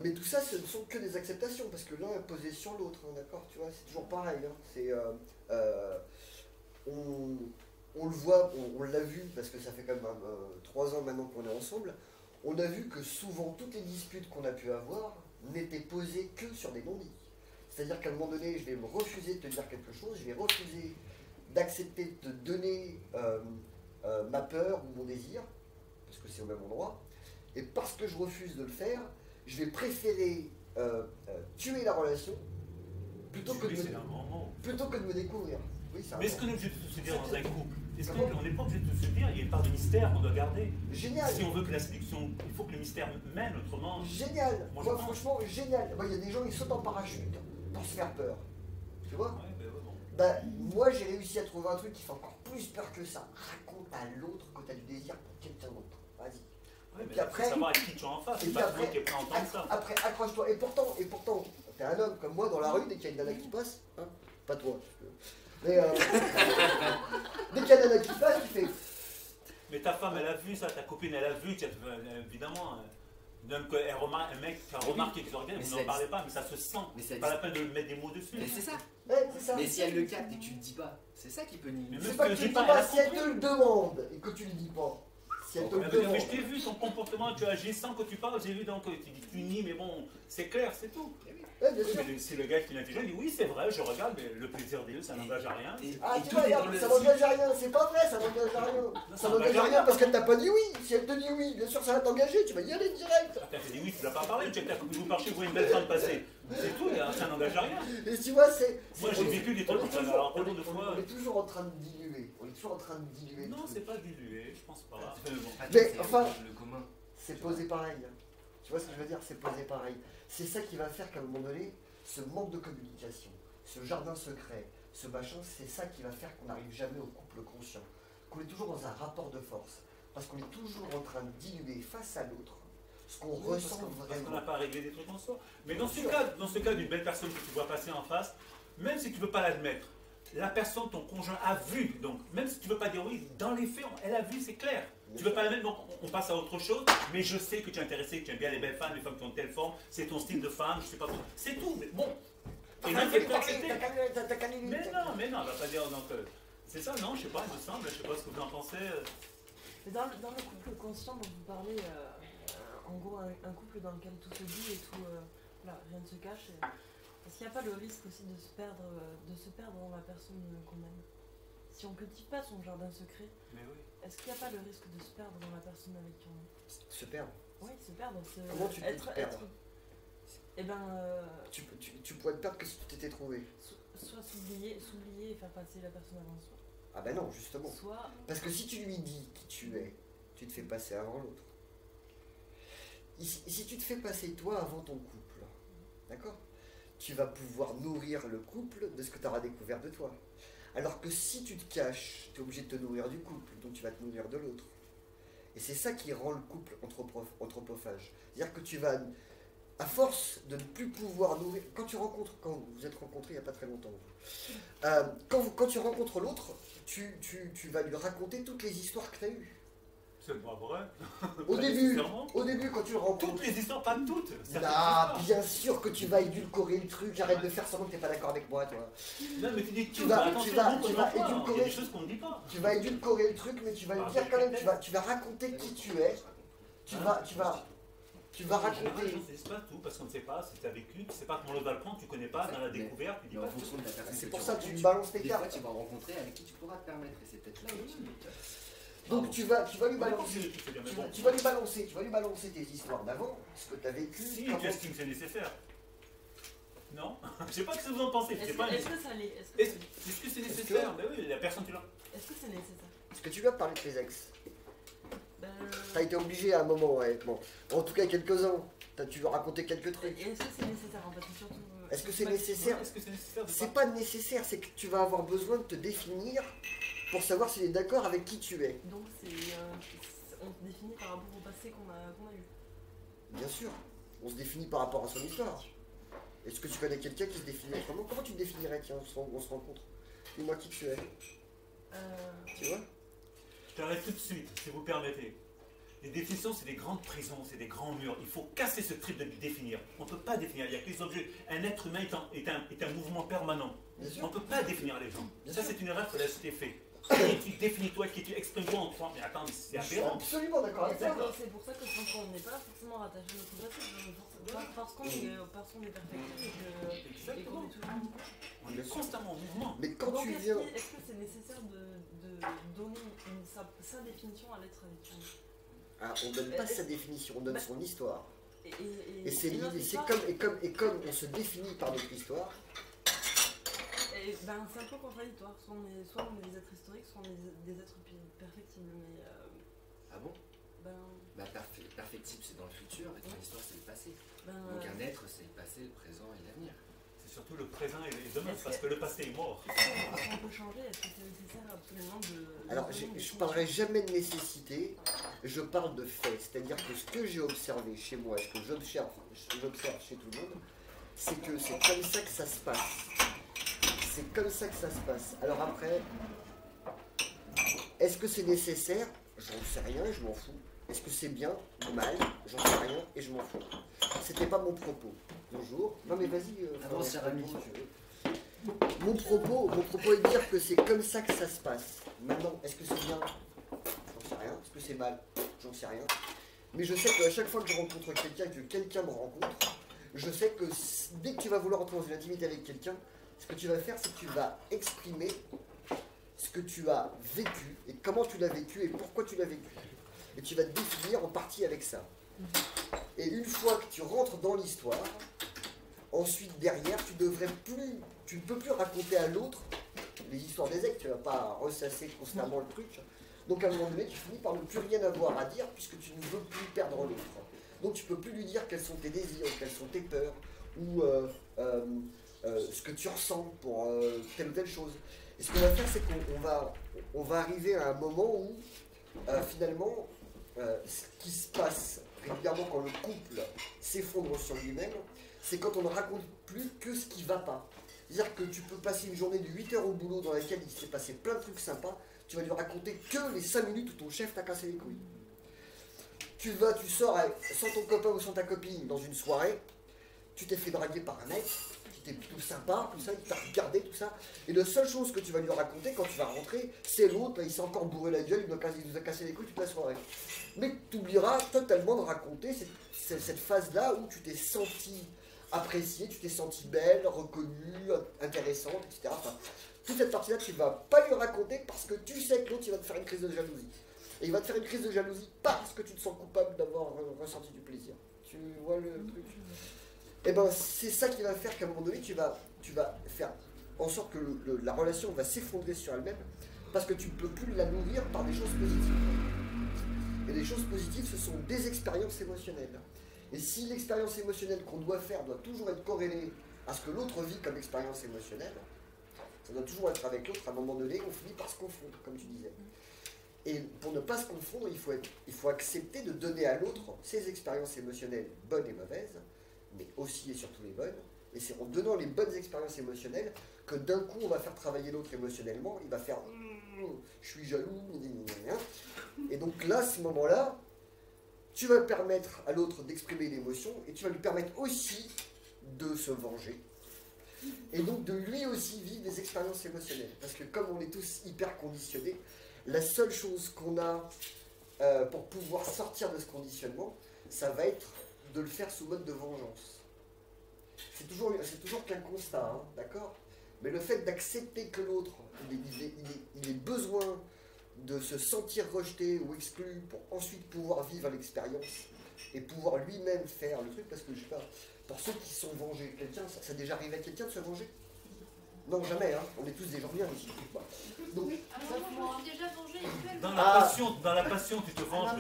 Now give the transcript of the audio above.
Mais tout ça, ce ne sont que des acceptations, parce que l'un est posé sur l'autre, hein, d'accord? Tu vois, c'est toujours pareil. Hein. Euh, on, on le voit, on l'a vu, parce que ça fait quand même 3 ans maintenant qu'on est ensemble. On a vu que souvent, toutes les disputes qu'on a pu avoir n'étaient posées que sur des non-dits. C'est-à-dire qu'à un moment donné, je vais me refuser de te dire quelque chose, je vais refuser d'accepter de te donner ma peur ou mon désir, parce que c'est au même endroit, et parce que je refuse de le faire, je vais préférer tuer la relation plutôt que, plutôt que de me découvrir. Oui, mais est-ce qu'on est obligé de tout se dire dans un couple? Est-ce qu'on n'est pas obligé de tout se dire? Il y a une part de mystère qu'on doit garder. Génial. Si on veut que la séduction, il faut que le mystère mène, autrement. Génial. Moi franchement, génial. Il y a des gens qui sautent en parachute pour se faire peur. Tu vois? Ouais, bon. Bah, moi j'ai réussi à trouver un truc qui fait encore plus peur que ça. Raconte à l'autre que tu as du désir pour quelqu'un d'autre. Vas-y. Ouais, et puis après, faut savoir avec qui tu es en face, c'est pas tout le monde qui est prêt à entendre ça. Après, accroche-toi. Et pourtant, t'es un homme comme moi dans la rue, dès qu'il y a une nana qui passe, hein, pas toi, mais dès qu'il y a une nana qui passe, tu fais. Mais ta femme, elle a vu ça, ta copine, elle a vu, évidemment. Même qu'elle remarque, un mec qui a remarqué que vous n'en parlez pas, mais ça se sent. C'est pas la peine de mettre des mots dessus. Mais c'est ça. Ouais, c'est ça. Mais si elle le capte et que tu le dis pas, c'est ça qui peut nier. C'est pas que tu le dis pas, si elle te le demande et que tu le dis pas. Si elle te le demande. Mais je t'ai vu ton comportement, tu agis sans que tu parles, j'ai vu donc tu nies, mais bon, c'est clair, c'est tout. Ouais, bien sûr. Mais si le gars qui est intelligent, il dit oui, c'est vrai, je regarde, mais le plaisir des yeux, ça n'engage à rien. Ah, tu vois, regarde, ça n'engage à rien, c'est pas vrai, ça n'engage à rien. Ça n'engage à rien parce qu'elle t'a pas dit oui. Si elle te dit oui, bien sûr, ça va t'engager, tu vas y aller direct. Attends, tu dis oui, tu l'as pas parlé, tu as vous par chez vous une belle femme passée. C'est tout, ça n'engage à rien. Et tu vois, c'est. Moi, j'ai vécu des trucs comme ça, alors pardon de fois. On est toujours en train de diluer. On est toujours en train de diluer. Non, c'est pas dilué, je pense pas. Mais enfin, le commun. C'est posé pareil. Tu vois ce que je veux dire? C'est posé pareil. C'est ça qui va faire qu'à un moment donné, ce manque de communication, ce jardin secret, ce machin, c'est ça qui va faire qu'on n'arrive jamais au couple conscient. Qu'on est toujours dans un rapport de force. Parce qu'on est toujours en train de diluer face à l'autre ce qu'on ressent vraiment. Parce qu'on n'a pas réglé des trucs en soi. Mais dans ce cas d'une belle personne que tu vois passer en face, même si tu ne veux pas l'admettre, la personne, ton conjoint, a vu. Donc, même si tu ne veux pas dire oui, dans les faits, elle a vu, c'est clair. Tu ne veux pas la mettre, donc on passe à autre chose. Mais je sais que tu es intéressé, que tu aimes bien les belles femmes, les femmes qui ont telle forme, c'est ton style de femme, je sais pas trop. C'est tout, mais bon. Et même qu'elle peut accepter. Mais non, on va pas dire donc. C'est ça, non, je sais pas, il me semble, je sais pas ce que vous en pensez. Mais dans le couple conscient dont vous parlez, en gros, un couple dans lequel tout se dit et tout, voilà, rien ne se cache. Est-ce qu'il n'y a pas le risque aussi de se perdre dans la personne qu'on aime? Si on ne cultive pas son jardin secret, mais oui. Est-ce qu'il n'y a pas le risque de se perdre dans la personne avec qui on est? Se perdre? Oui, se perdre. Comment tu peux te perdre? Eh ben, tu pourrais te perdre que si tu t'étais trouvé. Soit s'oublier et faire passer la personne avant soi. Ah ben non, justement. Soit... Parce que si tu lui dis qui tu es, tu te fais passer avant l'autre. Si tu te fais passer toi avant ton couple, d'accord? Tu vas pouvoir nourrir le couple de ce que tu auras découvert de toi. Alors que si tu te caches, tu es obligé de te nourrir du couple, donc tu vas te nourrir de l'autre. Et c'est ça qui rend le couple anthropophage. C'est-à-dire que tu vas, à force de ne plus pouvoir nourrir... Quand vous êtes rencontrés il n'y a pas très longtemps, quand tu rencontres l'autre, tu vas lui raconter toutes les histoires que tu as eues. C'est pas vrai. Au début, quand tu le rencontres... Toutes les histoires, pas toutes. Ah, bien sûr que tu vas édulcorer le truc, arrête de faire semblant que tu n'es pas d'accord avec moi, toi. Non, mais tu dis tu vas édulcorer... Il y a des choses qu'on ne dit pas. Tu vas édulcorer le truc, mais tu vas lui dire quand même, tu vas raconter qui tu es. Tu vas raconter... C'est pas tout, parce qu'on ne sait pas si tu as vécu, tu ne sais pas comment l'autre va le prendre, tu ne connais pas, dans la découverte, tu dis pas tout. C'est pour ça que tu balances tes cartes. Des fois, tu vas rencontrer avec qui tu pourras te permettre, et c'est peut-être là aussi. Donc tu vas lui balancer, tu vas lui balancer tes histoires d'avant, ce que tu as vécu. Si, tu estimes que c'est nécessaire. Non? Je ne sais pas ce que vous en pensez. Est-ce que ça l'est? Est-ce que c'est nécessaire? Ben oui, la personne tu l'as. Est-ce que c'est nécessaire? Est-ce que tu vas parler de tes ex? T'as été obligé à un moment, ouais. Bon. En tout cas, quelques-uns. Tu veux raconter quelques trucs. Est-ce que c'est nécessaire en fait? Surtout, est-ce que c'est nécessaire? C'est pas nécessaire, c'est que tu vas avoir besoin de te définir pour savoir s'il est d'accord avec qui tu es. Donc on se définit par rapport au passé qu'on a eu. Bien sûr, on se définit par rapport à son histoire. Est-ce que tu connais quelqu'un qui se définit autrement? Comment tu te définirais? Tiens, on se rencontre. Dis-moi qui tu es. Tu vois? Je t'arrête tout de suite, si vous permettez. Les définitions, c'est des grandes prisons, c'est des grands murs. Il faut casser ce trip de définir. On ne peut pas définir. Il n'y a que les objets. Un être humain est un mouvement permanent. On ne peut pas définir les gens. Ça, c'est une erreur que la société fait. Qui tu définis toi, qui tu exprimes toi en toi. Mais attends, c'est Je suis aberrant. absolument d'accord avec ça. C'est pour ça que je pense qu'on n'est pas forcément rattaché à notre pratique, parce qu'on est perfectible et qu'on est toujours. On est constamment en mouvement. Mais quand Donc tu viens. est-ce que c'est nécessaire de donner sa définition à l'être avec qui Ah, on donne pas sa définition, on donne son histoire. Et c'est notre l'idée, histoire, comme on se définit par notre histoire. c'est un peu contradictoire. Soit on est des êtres historiques, soit on est des êtres perfectibles. Mais Ah bon? ben, Perfectible, c'est dans le futur, et ton histoire, c'est le passé. ben, Donc un être, c'est le passé, le présent et l'avenir. C'est surtout le présent et demain, parce que le passé est mort. on peut changer. Est-ce que c'est nécessaire absolument de. Alors, je ne parlerai jamais de nécessité, je parle de fait. C'est-à-dire que ce que j'ai observé chez moi, ce que j'observe chez tout le monde, c'est que c'est comme ça que ça se passe. C'est comme ça que ça se passe. Alors après, est-ce que c'est nécessaire? J'en sais rien et je m'en fous. Est-ce que c'est bien ou mal? J'en sais rien et je m'en fous. C'était pas mon propos. Bonjour. Non mais vas-y. Avance, cher ami. Mon propos est de dire que c'est comme ça que ça se passe. Maintenant, est-ce que c'est bien? J'en sais rien. Est-ce que c'est mal? J'en sais rien. Mais je sais qu'à chaque fois que je rencontre quelqu'un, que quelqu'un me rencontre, je sais que dès que tu vas vouloir entrer dans une intimité avec quelqu'un, ce que tu vas faire, c'est que tu vas exprimer ce que tu as vécu et comment tu l'as vécu et pourquoi tu l'as vécu. Et tu vas te définir en partie avec ça. Et une fois que tu rentres dans l'histoire, ensuite derrière, tu ne peux plus raconter à l'autre les histoires des ex, tu ne vas pas ressasser constamment le truc. Donc à un moment donné, tu finis par ne plus rien avoir à dire puisque tu ne veux plus perdre l'autre. Donc tu ne peux plus lui dire quels sont tes désirs, quelles sont tes peurs, ou ce que tu ressens pour telle ou telle chose. Et ce qu'on va faire, c'est qu'on va arriver à un moment où finalement, ce qui se passe régulièrement quand le couple s'effondre sur lui-même, c'est quand on ne raconte plus que ce qui ne va pas. C'est-à-dire que tu peux passer une journée de 8 heures au boulot dans laquelle il s'est passé plein de trucs sympas, tu vas lui raconter que les 5 minutes où ton chef t'a cassé les couilles. Tu sors sans ton copain ou sans ta copine dans une soirée, tu t'es fait draguer par un mec, qui était plutôt sympa, tout ça, il t'a regardé, tout ça, et la seule chose que tu vas lui raconter quand tu vas rentrer, c'est l'autre, il s'est encore bourré la gueule, il nous a cassé les couilles toute la soirée. Mais tu oublieras totalement de raconter cette phase-là où tu t'es senti appréciée, tu t'es sentie belle, reconnue, intéressante, etc. Enfin, toute cette partie-là, tu ne vas pas lui raconter parce que tu sais que l'autre, il va te faire une crise de jalousie. Et il va te faire une crise de jalousie parce que tu te sens coupable d'avoir ressenti du plaisir. Tu vois le truc? Et ben c'est ça qui va faire qu'à un moment donné, tu vas faire en sorte que la relation va s'effondrer sur elle-même parce que tu ne peux plus la nourrir par des choses positives. Et les choses positives, ce sont des expériences émotionnelles. Et si l'expérience émotionnelle qu'on doit faire doit toujours être corrélée à ce que l'autre vit comme expérience émotionnelle, ça doit toujours être avec l'autre. À un moment donné, on finit par se confondre, comme tu disais. Et pour ne pas se confondre, il faut accepter de donner à l'autre ses expériences émotionnelles, bonnes et mauvaises, mais aussi et surtout les bonnes. Et c'est en donnant les bonnes expériences émotionnelles que d'un coup on va faire travailler l'autre émotionnellement. Il va faire je suis jaloux, et donc là, à ce moment-là, tu vas permettre à l'autre d'exprimer l'émotion et tu vas lui permettre aussi de se venger. Et donc de lui aussi vivre des expériences émotionnelles. Parce que comme on est tous hyper conditionnés, la seule chose qu'on a pour pouvoir sortir de ce conditionnement, ça va être de le faire sous mode de vengeance. C'est toujours qu'un constat, hein, d'accord? Mais le fait d'accepter que l'autre, il ait besoin de se sentir rejeté ou exclu pour ensuite pouvoir vivre l'expérience et pouvoir lui-même faire le truc, parce que je sais pas, pour ceux qui sont vengés, ça déjà arrivé à quelqu'un de se venger? Non, jamais, hein. On est tous des gens bien ici. Donc, Alors moi, je me suis déjà vengée. Dans la passion, tu te venges.